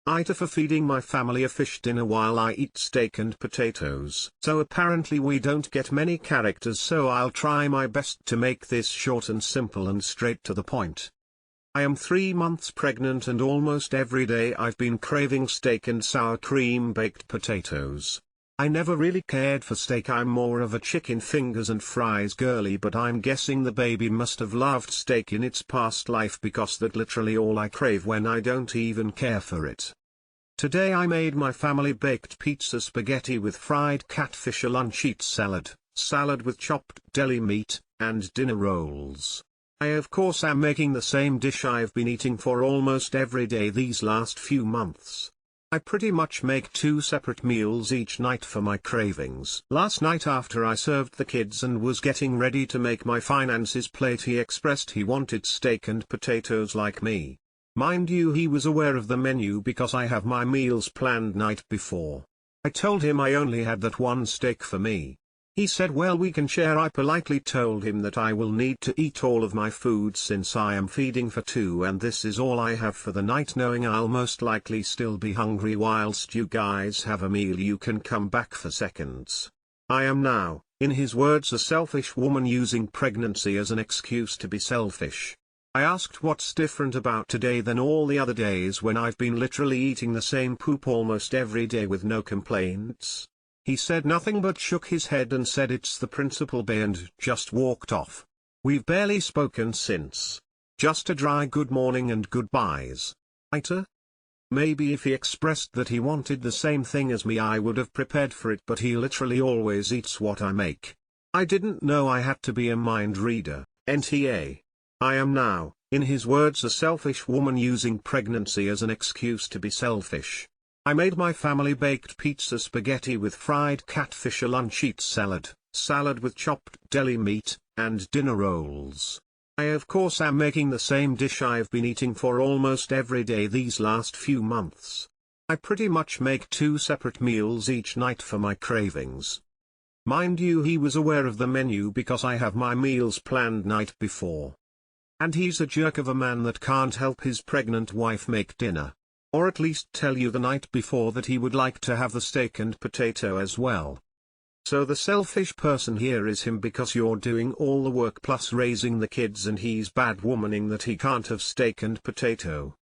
AITA for feeding my family a fish dinner while I eat steak and potatoes. So apparently we don't get many characters, so I'll try my best to make this short and simple and straight to the point. I am 3 months pregnant and almost every day I've been craving steak and sour cream baked potatoes. I never really cared for steak, I'm more of a chicken fingers and fries girly, but I'm guessing the baby must have loved steak in its past life because that's literally all I crave when I don't even care for it. Today I made my family baked pizza spaghetti with fried catfish, a lunch eat salad with chopped deli meat, and dinner rolls. I of course am making the same dish I've been eating for almost every day these last few months. I pretty much make 2 separate meals each night for my cravings. Last night after I served the kids and was getting ready to make my finances plate, he expressed he wanted steak and potatoes like me. Mind you, he was aware of the menu because I have my meals planned night before. I told him I only had that one steak for me. He said well, we can share. I politely told him that I will need to eat all of my food since I am feeding for 2 and this is all I have for the night, knowing I'll most likely still be hungry whilst you guys have a meal. You can come back for seconds. I am now, in his words, a selfish woman using pregnancy as an excuse to be selfish. I asked what's different about today than all the other days when I've been literally eating the same poop almost every day with no complaints. He said nothing but shook his head and said it's the principal bay and just walked off. We've barely spoken since. Just a dry good morning and goodbyes. AITA? Maybe if he expressed that he wanted the same thing as me I would have prepared for it, but he literally always eats what I make. I didn't know I had to be a mind reader. NTA. I am now, in his words, a selfish woman using pregnancy as an excuse to be selfish. I made my family baked pizza spaghetti with fried catfish, a lunch eat salad with chopped deli meat, and dinner rolls. I of course am making the same dish I've been eating for almost every day these last few months. I pretty much make 2 separate meals each night for my cravings. Mind you, he was aware of the menu because I have my meals planned night before. And he's a jerk of a man that can't help his pregnant wife make dinner. Or at least tell you the night before that he would like to have the steak and potato as well. So the selfish person here is him because you're doing all the work plus raising the kids, and he's bad womaning that he can't have steak and potato.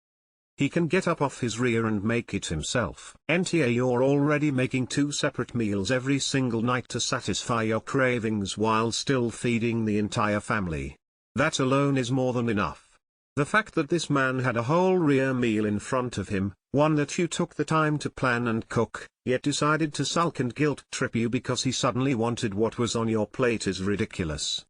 He can get up off his rear and make it himself. NTA, you're already making 2 separate meals every single night to satisfy your cravings while still feeding the entire family. That alone is more than enough. The fact that this man had a whole rear meal in front of him, one that you took the time to plan and cook, yet decided to sulk and guilt trip you because he suddenly wanted what was on your plate, is ridiculous.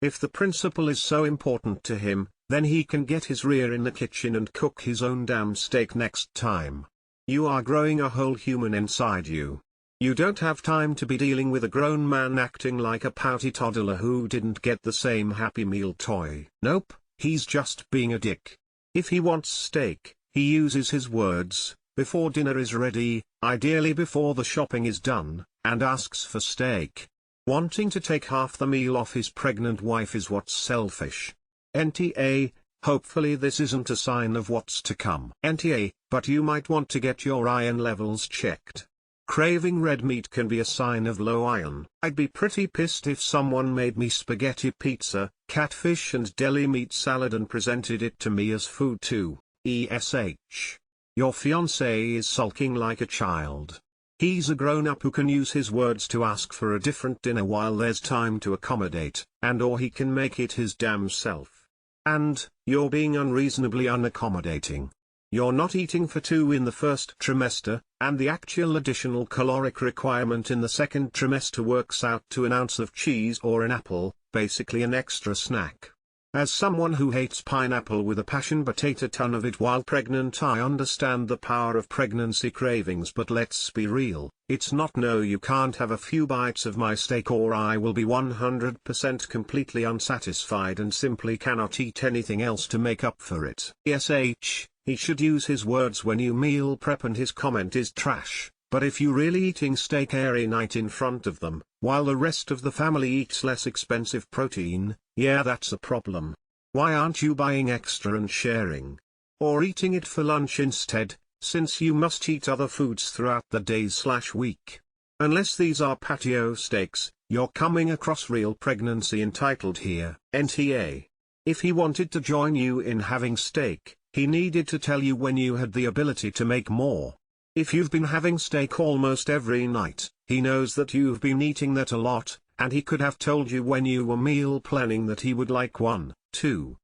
If the principle is so important to him, then he can get his rear in the kitchen and cook his own damn steak next time. You are growing a whole human inside you. You don't have time to be dealing with a grown man acting like a pouty toddler who didn't get the same Happy Meal toy. Nope. He's just being a dick. If he wants steak, he uses his words, before dinner is ready, ideally before the shopping is done, and asks for steak. Wanting to take half the meal off his pregnant wife is what's selfish. NTA, hopefully this isn't a sign of what's to come. NTA, but you might want to get your iron levels checked. Craving red meat can be a sign of low iron. I'd be pretty pissed if someone made me spaghetti pizza, catfish and deli meat salad and presented it to me as food too. ESH. Your fiancé is sulking like a child. He's a grown-up who can use his words to ask for a different dinner while there's time to accommodate, or he can make it his damn self. And, you're being unreasonably unaccommodating. You're not eating for 2 in the first trimester, and the actual additional caloric requirement in the second trimester works out to an ounce of cheese or an apple, basically an extra snack. As someone who hates pineapple with a passion but ate a ton of it while pregnant, I understand the power of pregnancy cravings, but let's be real, it's not no, you can't have a few bites of my steak or I will be 100% completely unsatisfied and simply cannot eat anything else to make up for it. SH. He should use his words when you meal prep, and his comment is trash. But if you really eating steak every night in front of them, while the rest of the family eats less expensive protein, yeah, that's a problem. Why aren't you buying extra and sharing? Or eating it for lunch instead, since you must eat other foods throughout the days/week. Unless these are patio steaks, you're coming across real pregnancy entitled here. NTA. If he wanted to join you in having steak, he needed to tell you when you had the ability to make more. If you've been having steak almost every night, he knows that you've been eating that a lot, and he could have told you when you were meal planning that he would like one, too.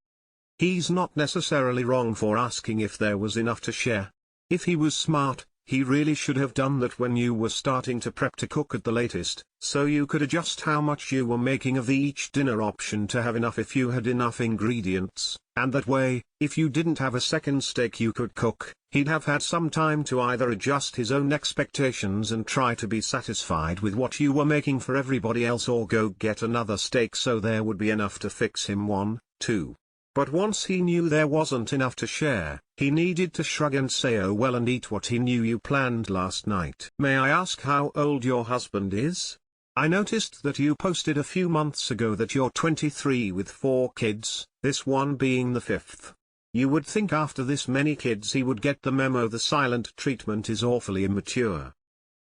He's not necessarily wrong for asking if there was enough to share. If he was smart, he really should have done that when you were starting to prep to cook at the latest, so you could adjust how much you were making of each dinner option to have enough if you had enough ingredients, and that way, if you didn't have a second steak you could cook, he'd have had some time to either adjust his own expectations and try to be satisfied with what you were making for everybody else, or go get another steak so there would be enough to fix him one, too. But once he knew there wasn't enough to share, he needed to shrug and say oh well and eat what he knew you planned last night. May I ask how old your husband is? I noticed that you posted a few months ago that you're 23 with 4 kids, this one being the 5th. You would think after this many kids he would get the memo. The silent treatment is awfully immature.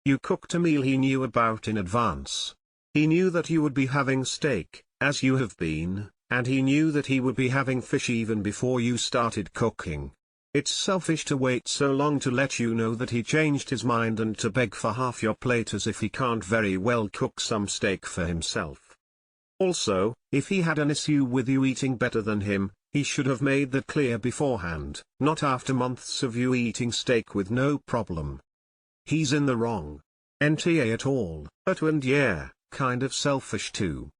You cooked a meal he knew about in advance. He knew that you would be having steak, as you have been, and he knew that he would be having fish even before you started cooking. It's selfish to wait so long to let you know that he changed his mind and to beg for half your plate as if he can't very well cook some steak for himself. Also, if he had an issue with you eating better than him, he should have made that clear beforehand, not after months of you eating steak with no problem. He's in the wrong. NTA at all, and yeah, kind of selfish too.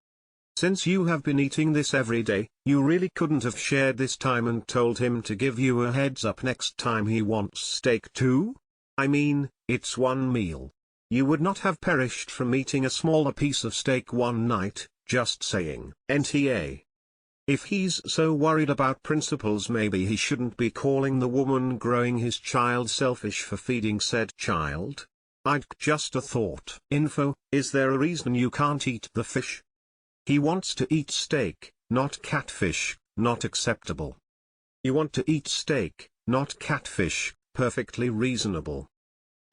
Since you have been eating this every day, you really couldn't have shared this time and told him to give you a heads up next time he wants steak too? I mean, it's one meal. You would not have perished from eating a smaller piece of steak one night, just saying. NTA. If he's so worried about principles, maybe he shouldn't be calling the woman growing his child selfish for feeding said child. I'd just a thought. Info, is there a reason you can't eat the fish? He wants to eat steak, not catfish, not acceptable. You want to eat steak, not catfish, perfectly reasonable.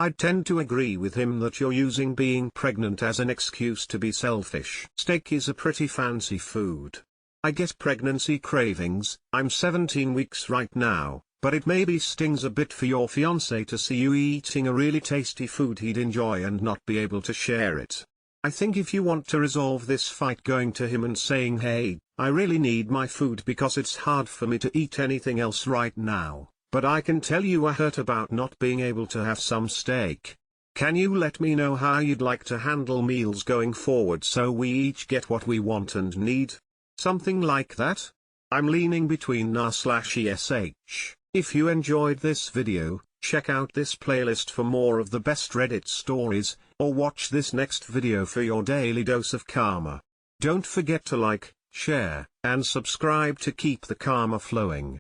I tend to agree with him that you're using being pregnant as an excuse to be selfish. Steak is a pretty fancy food. I get pregnancy cravings. I'm 17 weeks right now, but it maybe stings a bit for your fiancé to see you eating a really tasty food he'd enjoy and not be able to share it. I think if you want to resolve this fight, going to him and saying, hey, I really need my food because it's hard for me to eat anything else right now, but I can tell you I hurt about not being able to have some steak. Can you let me know how you'd like to handle meals going forward so we each get what we want and need? Something like that? I'm leaning between nah/ESH. If you enjoyed this video, check out this playlist for more of the best Reddit stories, or watch this next video for your daily dose of karma. Don't forget to like, share, and subscribe to keep the karma flowing.